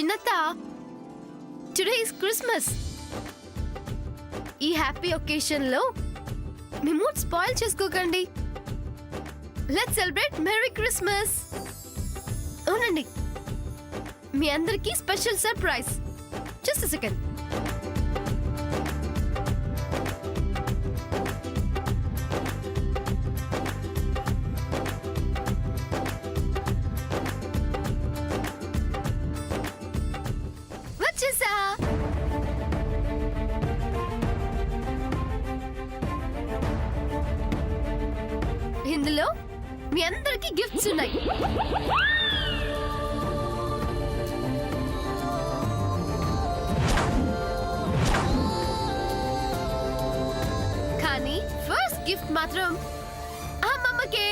చిన్నత్త, today is Christmas. ఈ happy occasion లో మీ మూడ్ స్పాయిల్ చేసుకోకండి. Let's celebrate merry Christmas. అవునండి, మీ అందరికీ స్పెషల్ సర్ప్రైజ్. Just second. వచ్చేసా. ఇందులో మీ అందరికీ గిఫ్ట్స్ ఉన్నాయి. కానీ ఫస్ట్ గిఫ్ట్ మాత్రం అమ్మమ్మకే.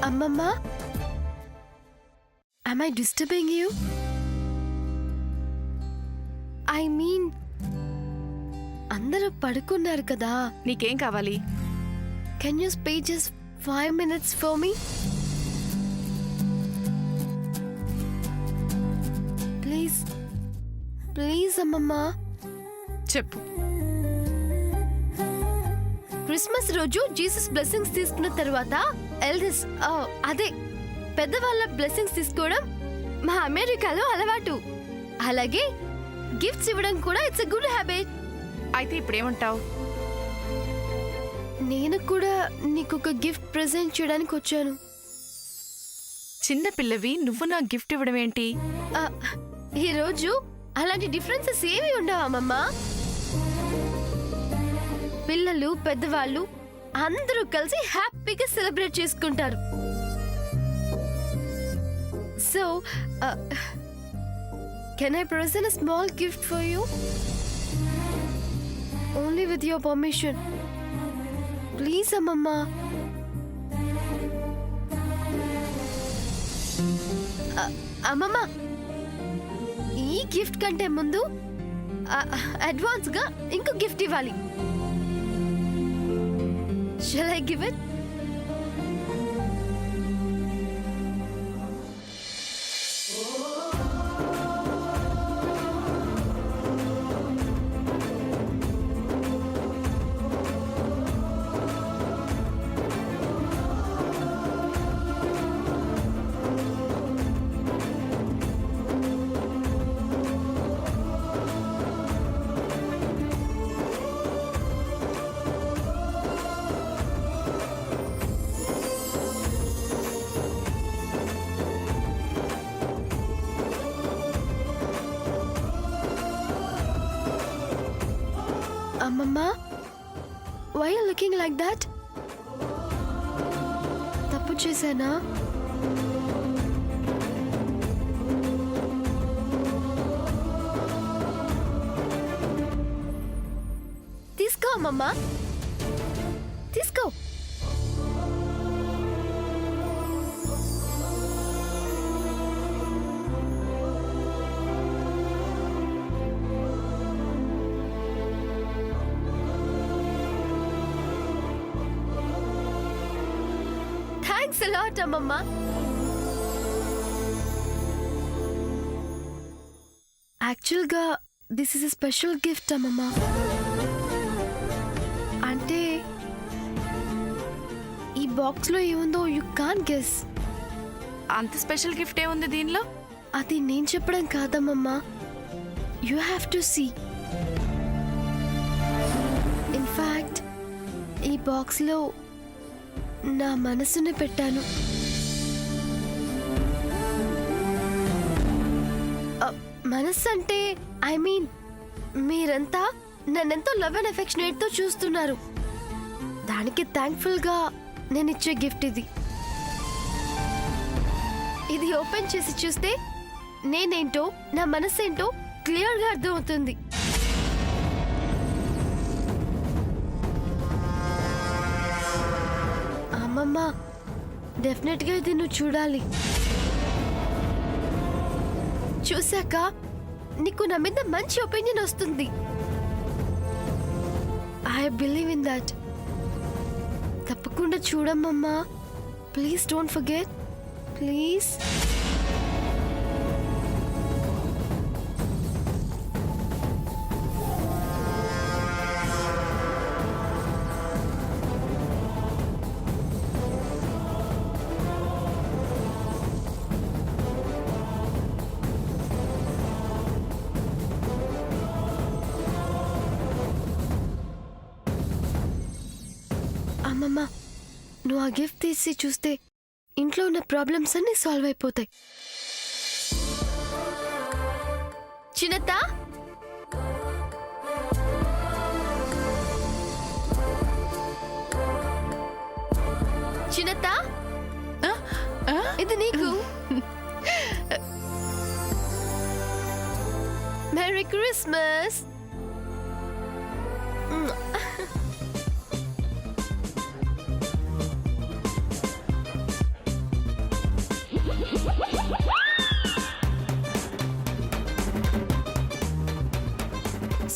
అమ్మమ్మ, am I disturbing you? I mean, అందరూ పడుకున్నారు కదా. నీకేం కావాలి? Can you spare just 5 minutes for me? Please, please అమ్మమ్మ. చెప్పు. క్రిస్మస్ రోజు జీసస్ బ్లెస్సింగ్స్ తీసుకున్న తర్వాత ఎల్డర్స్, అదే పెద్దవాళ్ళ బ్లెస్సింగ్స్ తీసుకోవడం మా అమెరికాలో అలవాటు. అలాగే గిఫ్ట్స్ ఇవ్వడం కూడా ఇట్స్ ఎ గుడ్ హ్యాబిట్. అయితే ఇప్పుడేమంటావు? నేను కూడా నీకు ఒక గిఫ్ట్ ప్రెజెంట్ చేయడానికి వచ్చాను. చిన్న పిల్లవి నువ్వు నాకు గిఫ్ట్ ఇవ్వడం ఏంటి? ఈ రోజు అలాంటి డిఫరెన్సెస్ ఏమి ఉండవు అమ్మమ్మ. పిల్లలు పెద్దవాళ్ళు అందరూ కలిసి హ్యాపీగా సెలబ్రేట్ చేసుకుంటారు. So can I present a small gift for you? Only with your permission. Please అమ్మమ్మ. అమ్మమ్మ, ఈ గిఫ్ట్ కంటే ముందు అడ్వాన్స్ గా ఇంకో గిఫ్ట్ ఇవ్వాలి. Shall I give it? అమ్మమ్మ, why are you looking like that? తప్పు చేశానా? తీసుకో అమ్మమ్మ, తీసుకో. Thanks a lot, అమ్మమ్మ. యాక్చువల్గా this is a special gift అమ్మమ్మ. అంటే ఈ బాక్స్ లో ఏముందో యు కాన్ గెస్. అంత స్పెషల్ గిఫ్ట్ ఏముంది దీనిలో? అది నేను చెప్పడం కాదమ్మమ్మ, you have to see. In fact ఈ బాక్స్ లో నా మనసుని పెట్టాను. మనస్సు అంటే ఐ మీన్ మీరంతా నన్నెంతో లవ్ అండ్ అఫెక్షనేట్ తో చూస్తున్నారు. దానికి థ్యాంక్ఫుల్ గా నేను ఇచ్చే గిఫ్ట్ ఇది. ఇది ఓపెన్ చేసి చూస్తే నేనేంటో నా మనసేంటో క్లియర్ గా అర్థమవుతుంది. అమ్మమ్మ, డెఫినెట్ గా ఇది నువ్వు చూడాలి. చూశాక నీకు నా మీద మంచి ఒపీనియన్ వస్తుంది. I believe in that. తప్పకుండా చూడమ్మా. Please don't forget. ప్లీజ్. అమ్మమ్మ, నువ్వు ఆ గిఫ్ట్ తీసి చూస్తే ఇంట్లో ఉన్న ప్రాబ్లమ్స్ అన్ని సాల్వ్ అయిపోతాయి. చిన్నత, చిన్నత, ఇది నీకు. Merry Christmas.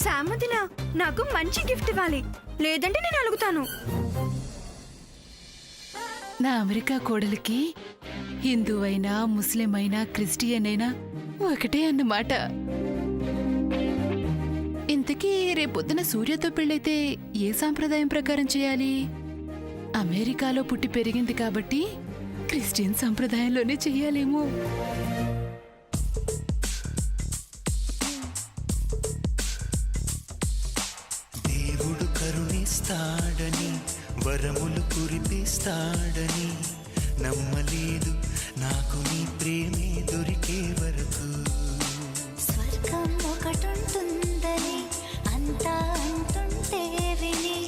సామదిన, నాకు మంచి గిఫ్ట్ ఇవ్వాలి, లేదంటే నేను అలుగుతాను. నా అమెరికా కోడలికి హిందూ అయినా, ముస్లిం అయినా, క్రిస్టియన్ అయినా ఒకటే అన్నమాట. ఇంతకీ రేపొద్దున సూర్యతో పెళ్ళైతే ఏ సాంప్రదాయం ప్రకారం చేయాలి? అమెరికాలో పుట్టి పెరిగింది కాబట్టి క్రిస్టియన్ సంప్రదాయంలోనే చెయ్యాలేమో. దేవుడు కరుణిస్తాడని, వరములు కురిపిస్తాడని నమ్మలేదు నాకు నీ ప్రేమే దొరికే వరకు. స్వర్గం ఒకటుంటుందని అంతా అంటుంటే విని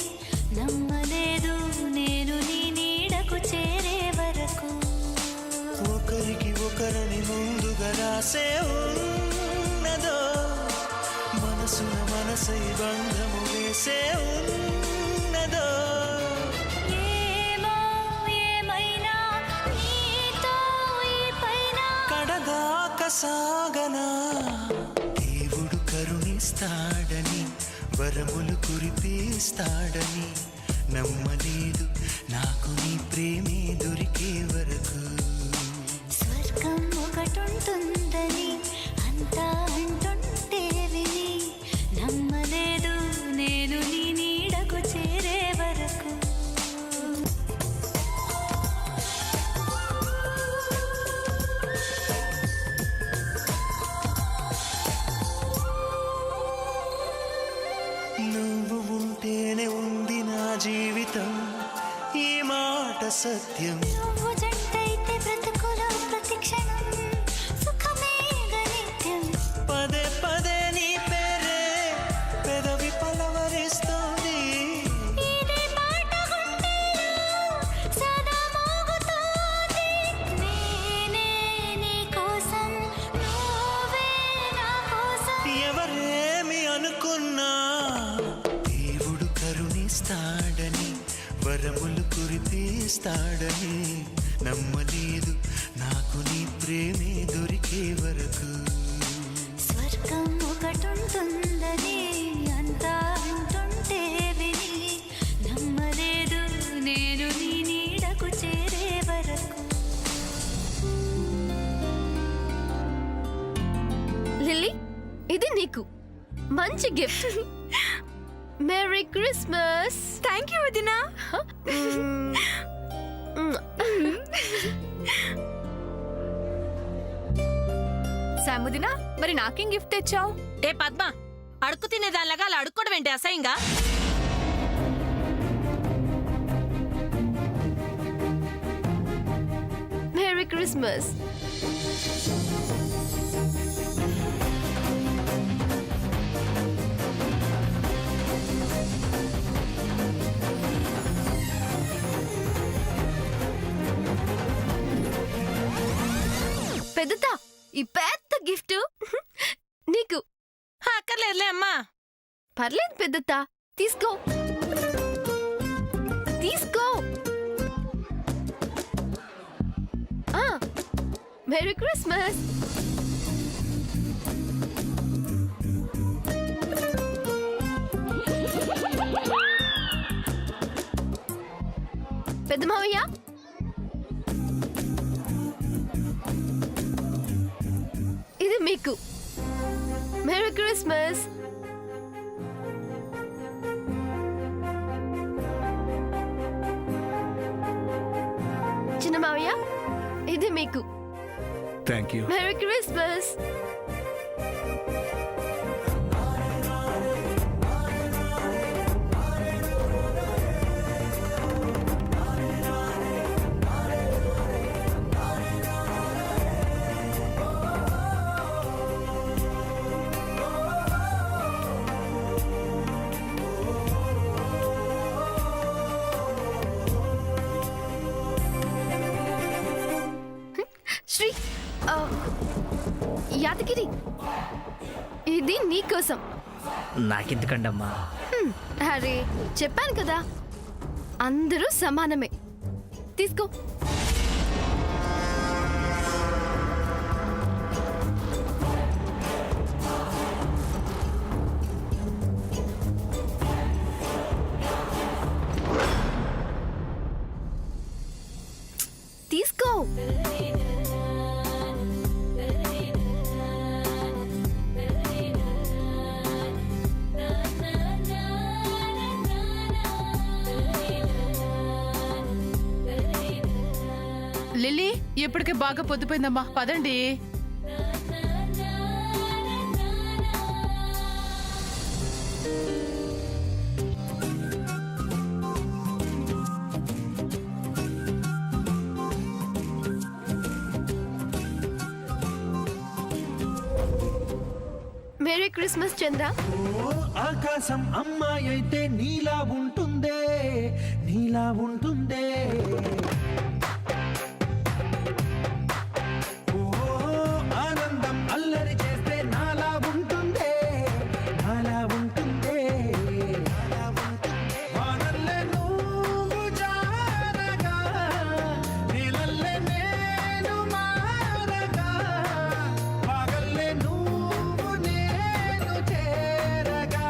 నమ్మలేదు నేను నీ నీడకు చేరే వరకు. ఒకరికి ఒకరని ముందుగా రాసే ఉన్నదో, మనసున మనసై బంధము వేసే ఉన్నదో. ఏమో ఏమైనా నీతో ఈ పైన కడదాక సాగనా. దేవుడు కరుణిస్తాడని, వరములు కురిపిస్తాడని నమ్మలేదు నాకు నీ ప్రేమే దొరికే వరకు. స్వర్గం ఒకటుంటుందని అంతా అంటుంటే విని నమ్మలేదు నేను నీ నీడకు చేరే వరకు. నువ్వు ఉంటేనే ఉంది నా జీవితం, ఈ మాట సత్యం. నువ్వు జంటైతే బ్రతుకులో ప్రతి క్షణం సుఖమే నిత్యం. పదే పదే నీ పేరే పెదవి పలవరిస్తుంది. ఇదే పాట గుండెలో సదా మోగుతోంది. నేనే నీ కోసం, నువ్వే నా కోసం. ఎవరేమి అనుకున్నా దేవుడు కరుణిస్తాడని, వరములు కురిపిస్తాడని నమ్మలేదు నాకు నీ ప్రేమే దొరికే వరకు. స్వర్గం ఒకటుంటుందని అంతా అంటుంటే విని నమ్మలేదు నేను నీ నీడకు చేరే వరకు. లిల్లీ, ఇది నీకు మంచి gift. Merry Christmas. Thank you వదినా. సాముదిన, మరి నాకేం గిఫ్ట్ తెచ్చావు? ఏ పద్మ, అడుక్కు తినేదానిలాగా అలా అడుక్కోవడం ఏంటి అసహ్యంగా? Merry Christmas. పెద్దత, ఈ పెద్ద గిఫ్ట్ నీకు. అక్కర్లేదులే అమ్మా. పర్లేదు పెద్దత, తీసుకో తీసుకో. Merry Christmas. పెద్ద మావయ్య, ఇది మీకు. Merry Christmas. చిన్న మావయ్య, ఇది మీకు. Thank you. Merry Christmas. Sri, Yadagiri, ఇది నీకోసం. నాకెందుకండమ్మా? అరే చెప్పాను కదా, అందరూ సమానమే. తీసుకో. తీసుకో. లిల్లీ, ఇప్పటికే బాగా పొద్దుపోయిందమ్మా, పదండి. మేరీ క్రిస్మస్ చంద్ర. ఆకాశం అమ్మాయి అయితే నీలా ఉంటుందే, నీలా ఉంటుందే. ఓ ఆనందం అల్లరి చేస్తే నాలా ఉంటుందే, నాలా ఉంటుందే. వానల్లే నువ్వు జారగా, నీలల్లే నేను మారగా, పగల్లే నువ్వు నేను చేరగా,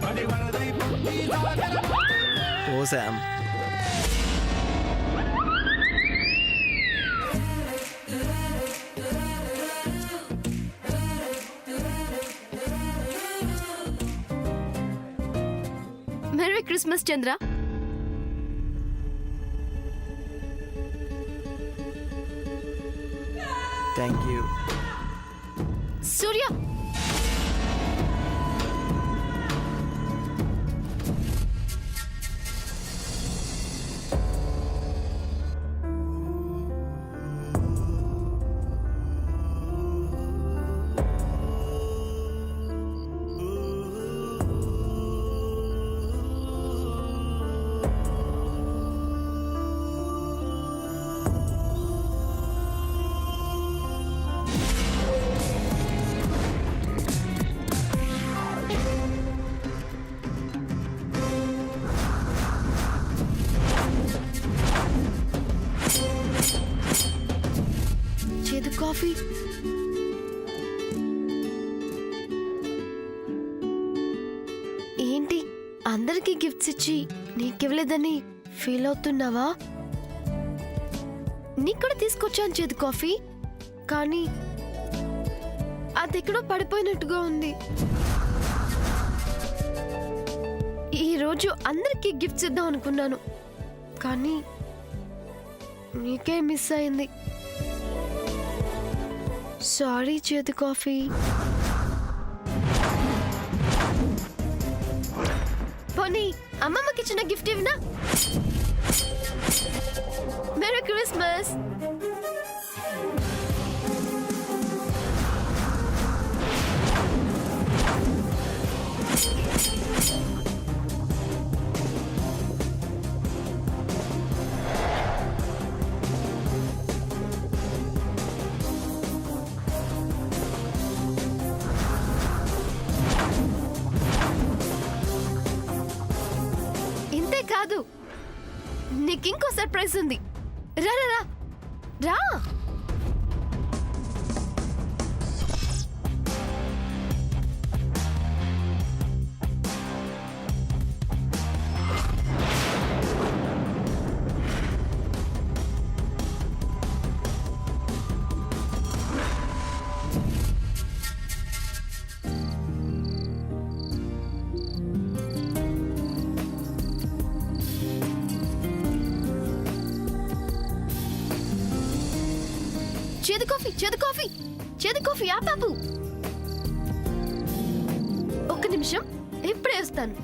పడి వరదై పుట్టి ఓ Sam, merry Christmas Chandra. Thank you. Surya, చేదు కాఫీ. ఏంటి అందరికి గిఫ్ట్స్ ఇచ్చి నీకివ్వలేదని ఫీల్ అవుతున్నావా? నీకు కూడా తీసుకొచ్చాను చేదు కాఫీ, కానీ అదెక్కడో పడిపోయినట్టుగా ఉంది. ఈరోజు అందరికి గిఫ్ట్స్ ఇద్దాం అనుకున్నాను, కానీ నీకే మిస్ అయింది. సారీ చేదు కాఫీ. పోనీ అమ్మమ్మకి ఇచ్చిన గిఫ్ట్ ఇవ్వనా? Merry Christmas. ఇంతే కాదు, నీకింకో సర్ప్రైజ్ ఉంది. రా రా రా రా. చేదు కాఫీ చేదు కాఫీ చేదు కాఫీ ఆ బాబు. ఒక్క నిమిషం, ఇప్పుడే వస్తాను.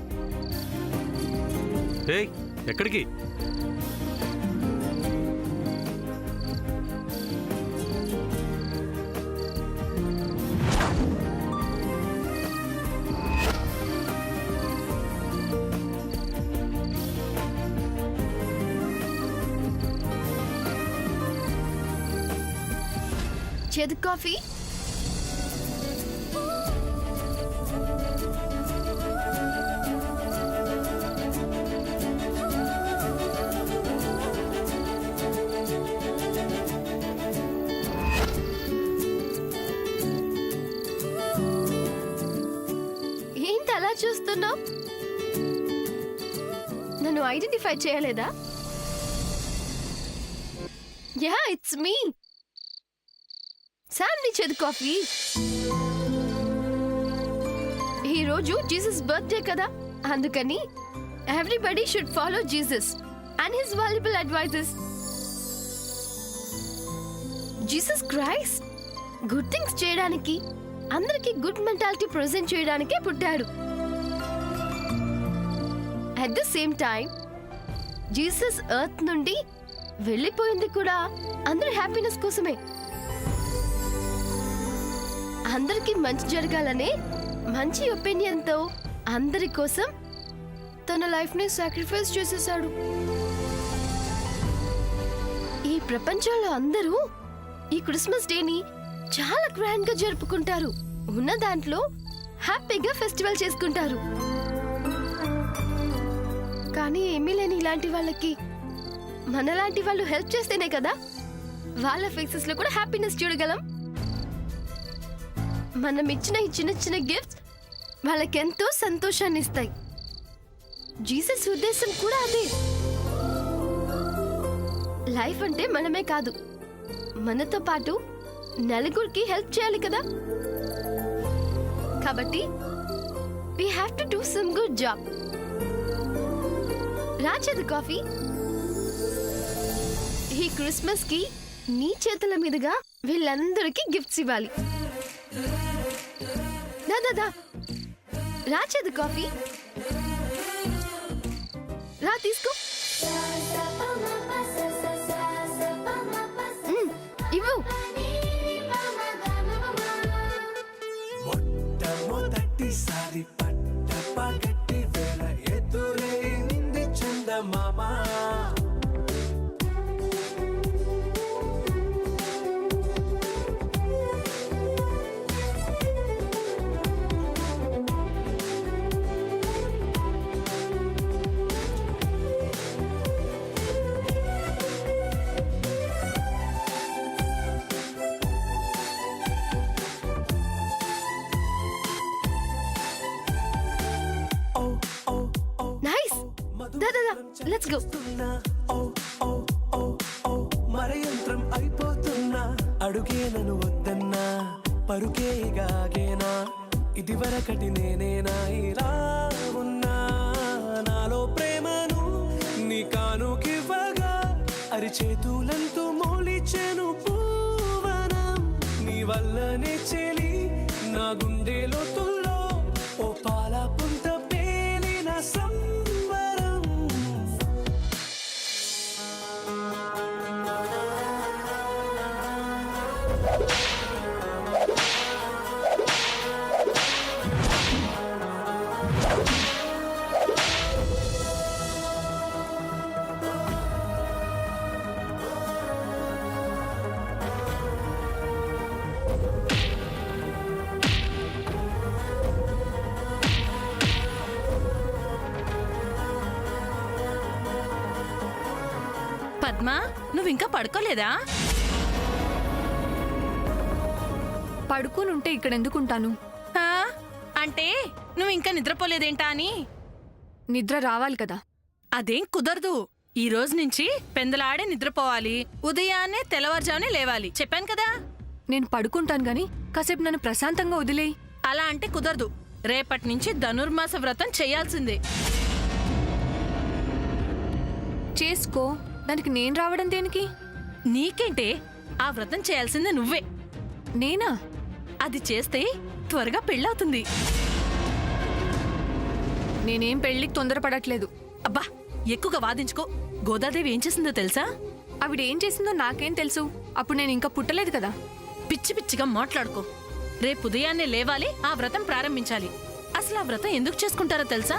ఏయ్ ఎక్కడికి? చేదు కాఫీ. ఏంటి అలా చూస్తున్నావు? నన్ను ఐడెంటిఫై చేయలేదా? Yeah, it's me Sam. నీ చేదు కాఫీ. ఈరోజు జీసస్ బర్త్డే కదా, అందుకని everybody should follow Jesus and his valuable advises. Jesus Christ good things చేయడానికి, అందరికి గుడ్ మెంటాలిటీ ప్రెజెంట్ చేయడానికే పుట్టాడు. At the same time Jesus earth నుండి వెళ్ళిపోయింది కూడా అందరి హ్యాపీనెస్ కోసమే. అందరికి మంచి జరగాలనే మంచి ఒపీనియన్ తో అందరి కోసం తన లైఫ్ ని సాక్రిఫైస్ చేసేసాడు. ఈ ప్రపంచంలో అందరూ ఈ క్రిస్మస్ డేని చాలా గ్రాండ్ గా జరుపుకుంటారు. ఉన్న దాంట్లో హ్యాపీగా ఫెస్టివల్ చేసుకుంటారు. కానీ ఏమీ లేని ఇలాంటి వాళ్ళకి మనలాంటి వాళ్ళు హెల్ప్ చేస్తేనే కదా వాళ్ళ ఫేసెస్ లో కూడా హ్యాపీనెస్ చూడగలం. మనం ఇచ్చిన ఈ చిన్న చిన్న గిఫ్ట్స్ వాళ్ళకెంతో సంతోషాన్ని ఇస్తాయి. జీసస్ ఉద్దేశం కూడా అదే. లైఫ్ అంటే మనమే కాదు, మనతో పాటు నలుగురికి హెల్ప్ చేయాలి కదా. కాబట్టి we have to do some good job. రాచేది కాఫీ. ఈ క్రిస్మస్ కి నీ చేతుల మీదుగా వీళ్ళందరికీ గిఫ్ట్స్ ఇవ్వాలి. దాదా రాచేది కాఫీ. రా తీసుకో. ఇవ్వు. మొట్టమొదటిసారి పట్ట పగటి వేళ ఎదురైంది చందమామ. నైస్. దాదా లెట్స్ గో. మరయంత్రం అయిపోతున్నా, అడుగేనను వద్దన్నా, పరుకేగాగేనా, ఇది వరకటి నేనేనా ఇలా ఉన్నా. నాలో ప్రేమను నీ కానుకివ్వగా అరిచేతులంతో మోలిచెను పూవనం. నీ వల్లనే చెలి నా గుండెలో తుల్లో ఓ పాల పుంత పేలిన సంబరం. పద్మా, నువ్వింకా పడుకోలేదా? పడుకునుంటే ఇక్కడ ఎందుకుంటాను? ఆ, అంటే నువ్వు ఇంకా నిద్రపోలేదేంటా అని. నిద్ర రావాలి కదా. అదేం కుదరదు. ఈ రోజు నుంచి పెందలాడే నిద్రపోవాలి, ఉదయాన్నే తెల్లవారుజామునే లేవాలి. చెప్పాను కదా. నేను పడుకుంటాను గాని కాసేపు నన్ను ప్రశాంతంగా వదిలేయి. అలా అంటే కుదరదు. రేపటి నుంచి ధనుర్మాస వ్రతం చేయాల్సిందే. చేసుకో, దానికి నేను రావడం దేనికి? నీకేంటే, ఆ వ్రతం చేయాల్సిందే నువ్వే. నేనా? అది చేస్తే త్వరగా పెళ్ళవుతుంది. నేనేం పెళ్లికి తొందరపడట్లేదు. అబ్బా ఎక్కువగా వాదించుకో. గోదాదేవి ఏం చేసిందో తెలుసా? ఆవిడ ఏం చేసిందో నాకేం తెలుసు? అప్పుడు నేను ఇంకా పుట్టలేదు కదా. పిచ్చి పిచ్చిగా మాట్లాడుకో. రేపు ఉదయాన్నే లేవాలి, ఆ వ్రతం ప్రారంభించాలి. అసలు ఆ వ్రతం ఎందుకు చేసుకుంటారో తెలుసా?